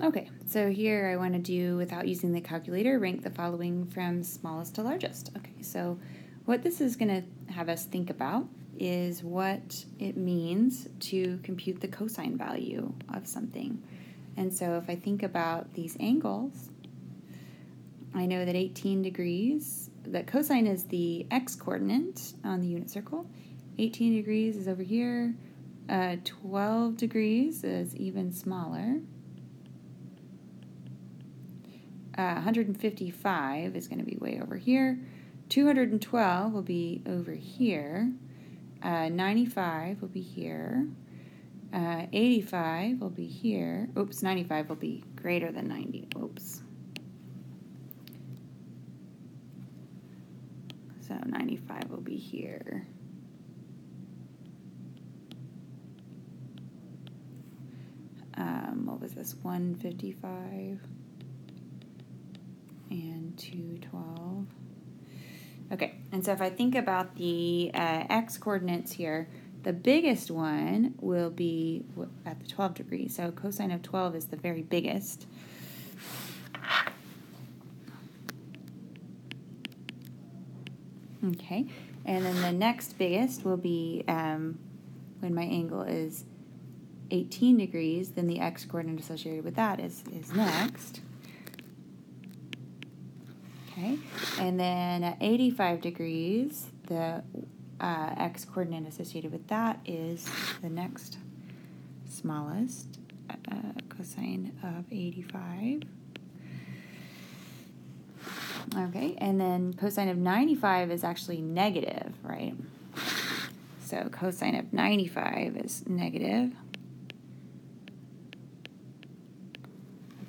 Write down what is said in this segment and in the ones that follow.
Okay, so here I want to do, without using the calculator, rank the following from smallest to largest. Okay, so what this is going to have us think about is what it means to compute the cosine value of something. And so if I think about these angles, I know that 18 degrees, that cosine is the x-coordinate on the unit circle. 18 degrees is over here. 12 degrees is even smaller. 155 is going to be way over here. 212 will be over here. 95 will be here. 85 will be here. Oops, 95 will be greater than 90. Oops. So 95 will be here. What was this? 155 and 212. Okay, and so if I think about the x coordinates here, the biggest one will be at the 12 degrees. So cosine of 12 is the very biggest. Okay, and then the next biggest will be when my angle is 18 degrees, then the x-coordinate associated with that is next. Okay, and then at 85 degrees, the x-coordinate associated with that is the next smallest, cosine of 85. Okay, and then cosine of 95 is actually negative, right? So cosine of 95 is negative.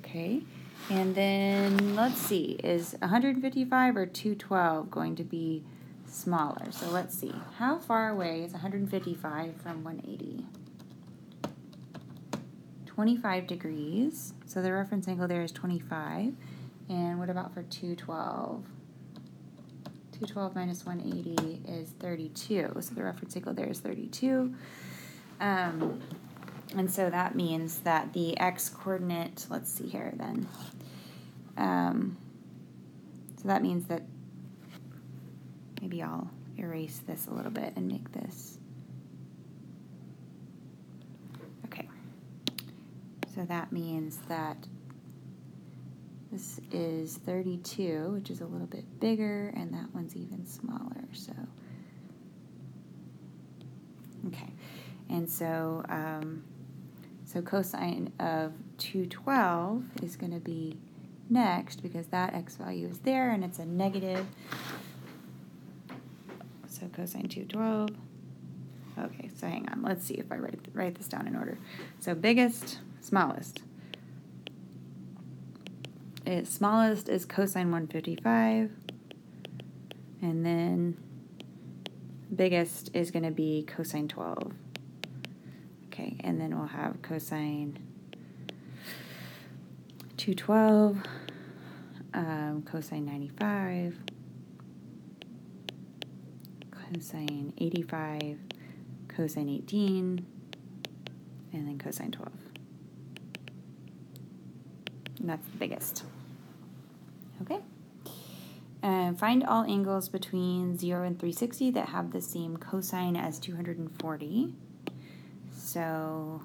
Okay, and then let's see, is 155 or 212 going to be smaller? So let's see, how far away is 155 from 180? 25 degrees, so the reference angle there is 25. And what about for 212? 212 minus 180 is 32, so the reference angle there is 32. And so that means that the x-coordinate, let's see here then. So that means that maybe I'll erase this a little bit and make this. Okay. So that means that this is 32, which is a little bit bigger, and that one's even smaller. So, okay. And so, so cosine of 212 is going to be next because that x value is there and it's a negative. So cosine 212. Okay, so hang on. Let's see if I write this down in order. So biggest, smallest. Smallest is cosine 155. And then biggest is going to be cosine 12. Okay, and then we'll have cosine 212, cosine 95, cosine 85, cosine 18, and then cosine 12. And that's the biggest. Okay. Find all angles between 0 and 360 that have the same cosine as 240. So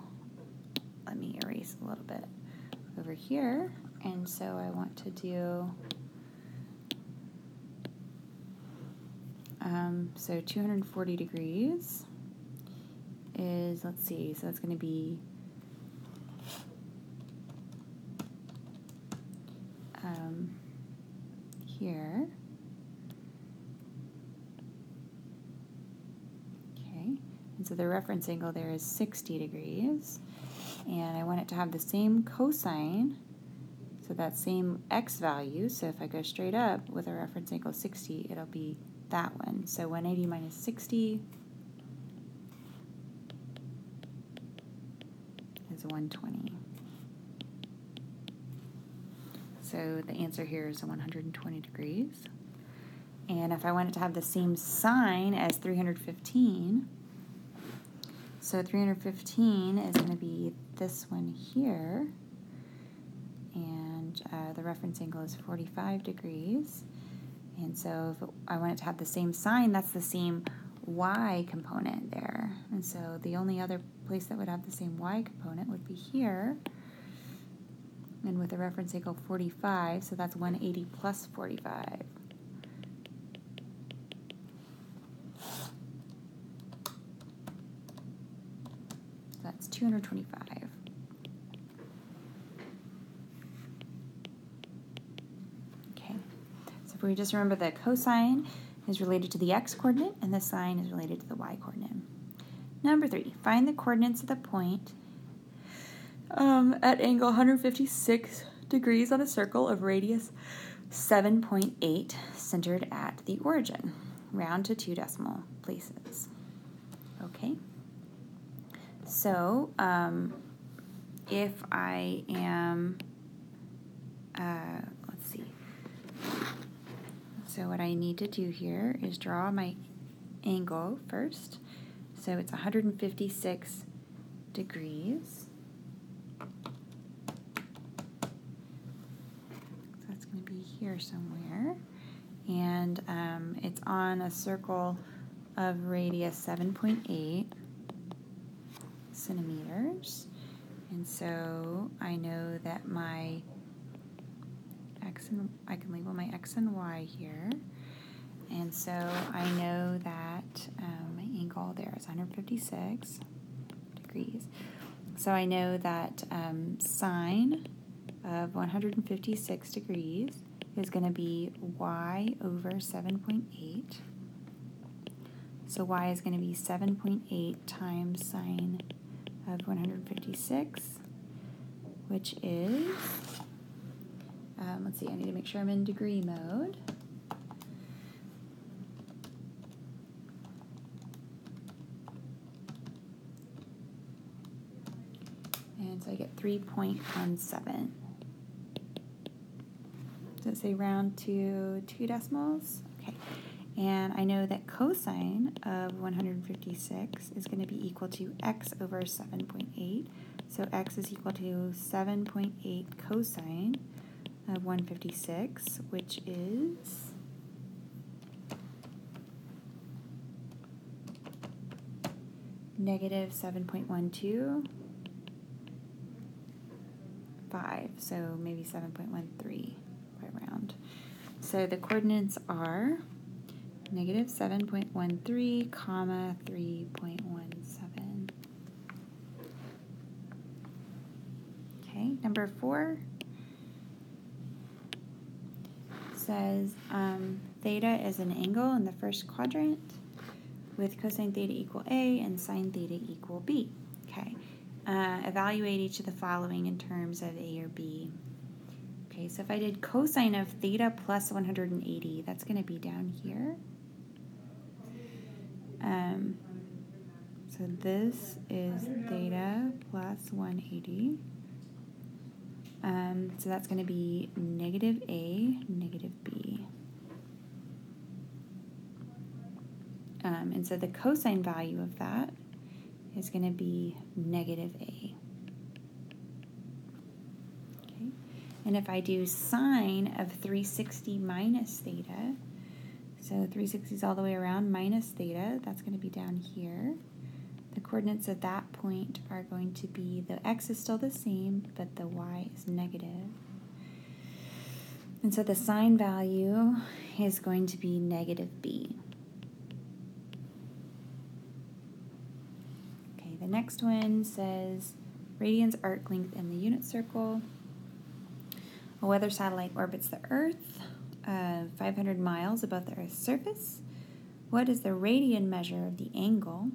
let me erase a little bit over here. And so I want to do, so 240 degrees is, let's see, so that's going to be here. Okay, and so the reference angle there is 60 degrees, and I want it to have the same cosine, so that same x value. So if I go straight up with a reference angle 60, it'll be that one. So 180 minus 60 is 120. So the answer here is 120 degrees. And if I want it to have the same sign as 315, so 315 is going to be this one here. and the reference angle is 45 degrees. And so if I want it to have the same sign, that's the same y component there. And so the only other place that would have the same y component would be here. And with the reference angle 45, so that's 180 plus 45. So that's 225. Okay, so if we just remember the cosine is related to the x-coordinate and the sine is related to the y-coordinate. Number 3, find the coordinates of the point at angle 156 degrees on a circle of radius 7.8 centered at the origin. Round to 2 decimal places. Okay. So if I am, let's see. So what I need to do here is draw my angle first. So it's 156 degrees. So that's going to be here somewhere. And it's on a circle of radius 7.8 centimeters. And so I know that my I can label my x and y here. And so I know that my angle there is 156 degrees. So I know that sine of 156 degrees is going to be y over 7.8. So y is going to be 7.8 times sine of 156, which is, let's see, I need to make sure I'm in degree mode. And so I get 3.17. Does it say round to 2 decimals? Okay. And I know that cosine of 156 is going to be equal to x over 7.8. So x is equal to 7.8 cosine of 156, which is negative 7.125. So maybe 7.13 quite round. So the coordinates are negative 7.13, comma 3.17. Okay, number 4 says theta is an angle in the first quadrant with cosine theta equal A and sine theta equal B. Okay, evaluate each of the following in terms of A or B. Okay, so if I did cosine of theta plus 180, that's going to be down here. So this is theta plus 180. So that's going to be negative A, negative B. And so the cosine value of that is going to be negative A. Okay. And if I do sine of 360 minus theta, so 360 is all the way around minus theta, that's going to be down here. The coordinates at that point are going to be, the x is still the same, but the y is negative. And so the sine value is going to be negative b. Okay, the next one says radians arc length in the unit circle. A weather satellite orbits the Earth 500 miles above the Earth's surface. What is the radian measure of the angle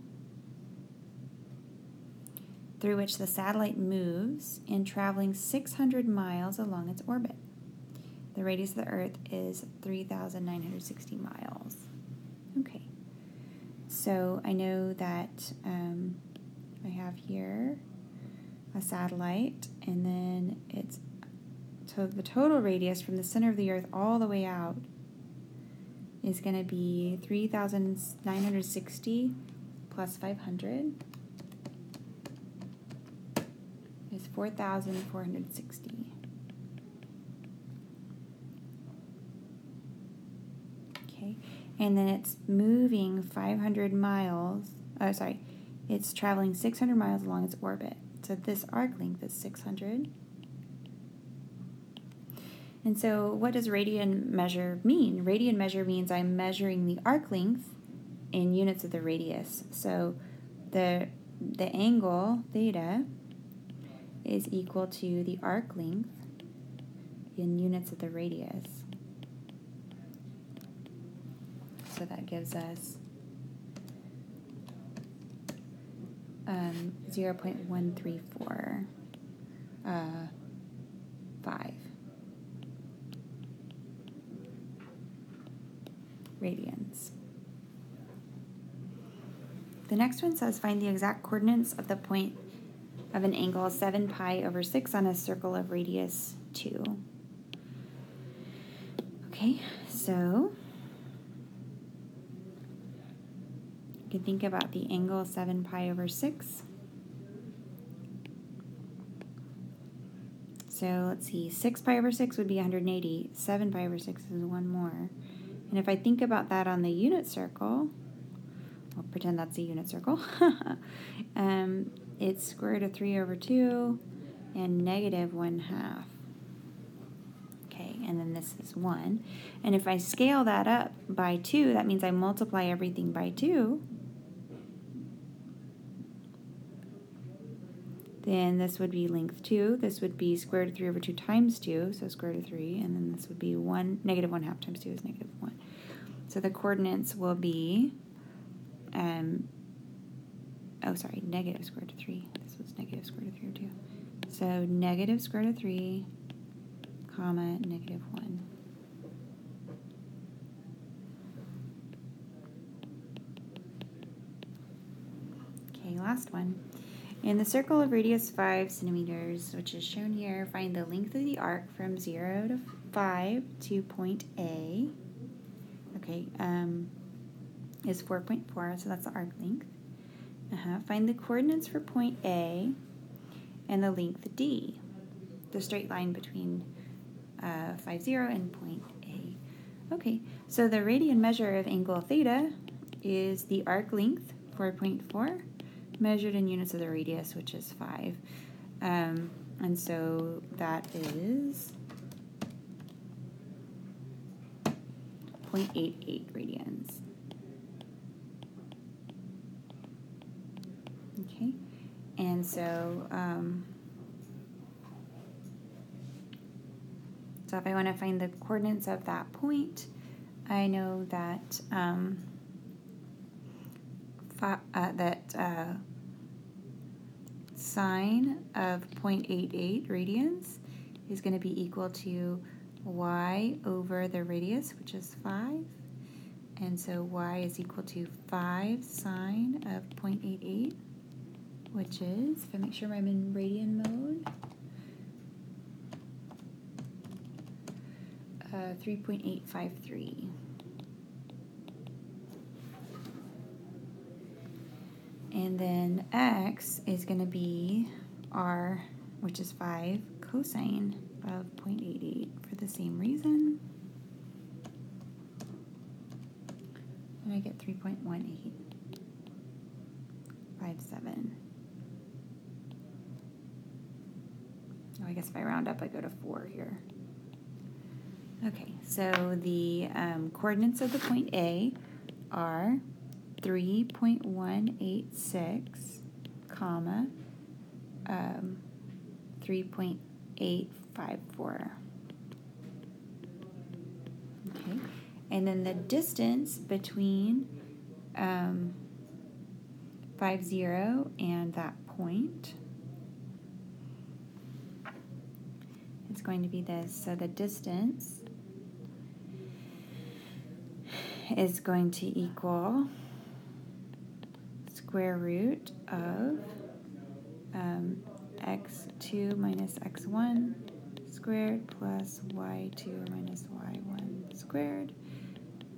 through which the satellite moves in traveling 600 miles along its orbit? The radius of the Earth is 3,960 miles. Okay, so I know that I have here a satellite, and then it's, so the total radius from the center of the Earth all the way out is going to be 3,960 plus 500 is 4,460. and then it's moving 500 miles, it's traveling 600 miles along its orbit. So this arc length is 600. And so what does radian measure mean? Radian measure means I'm measuring the arc length in units of the radius. So the angle theta is equal to the arc length in units of the radius. So that gives us 0.134 radians. The next one says find the exact coordinates of the point of an angle 7 pi over 6 on a circle of radius 2. Okay, so you can think about the angle 7 pi over 6. So let's see, 6 pi over 6 would be 180. 7 pi over 6 is one more. And if I think about that on the unit circle, I'll pretend that's a unit circle. It's square root of 3 over 2 and negative 1/2. Okay, and then this is 1. And if I scale that up by 2, that means I multiply everything by 2. Then this would be length 2. This would be square root of 3 over 2 times 2, so square root of 3. And then this would be negative 1/2 times 2 is negative 1. So the coordinates will be, negative square root of 3. This was negative square root of 3 over 2. So negative square root of 3, comma, negative 1. Okay, last one. In the circle of radius 5 centimeters, which is shown here, find the length of the arc from 0 to 5 to point A. Okay, is 4.4, so that's the arc length. Find the coordinates for point A and the length D, the straight line between 5, 0 and point A. Okay, so the radian measure of angle theta is the arc length, 4.4, measured in units of the radius, which is 5. And so that is 0.88 radians. Okay, and so so if I want to find the coordinates of that point, I know that sine of 0.88 radians is going to be equal to y over the radius, which is 5. And so y is equal to 5 sine of 0.88, which is, if I make sure I'm in radian mode, 3.853. And then x is going to be r, which is 5 cosine of 0.88 for the same reason. And I get 3.1857. Oh, I guess if I round up, I go to 4 here. Okay, so the coordinates of the point A are 3.186, comma, 3.854. Okay, and then the distance between 5, 0 and that point is going to be this. So the distance is going to equal square root of x2 minus x1 squared plus y2 minus y1 squared,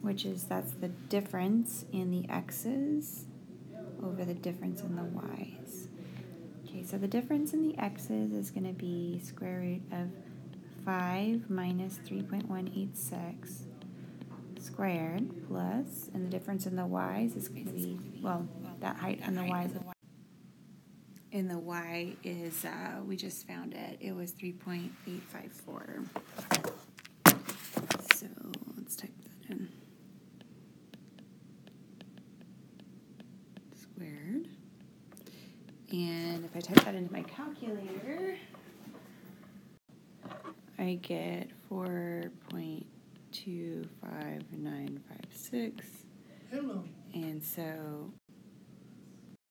which is, that's the difference in the x's over the difference in the y's. Okay, so the difference in the x's is going to be square root of 5 minus 3.186 squared plus, and the difference in the y's is going to be, well, that height and the y's. And the y is, we just found it. It was 3.854. So let's type that in. Squared. And if I type that into my calculator, I get 4.25956. Hello. And so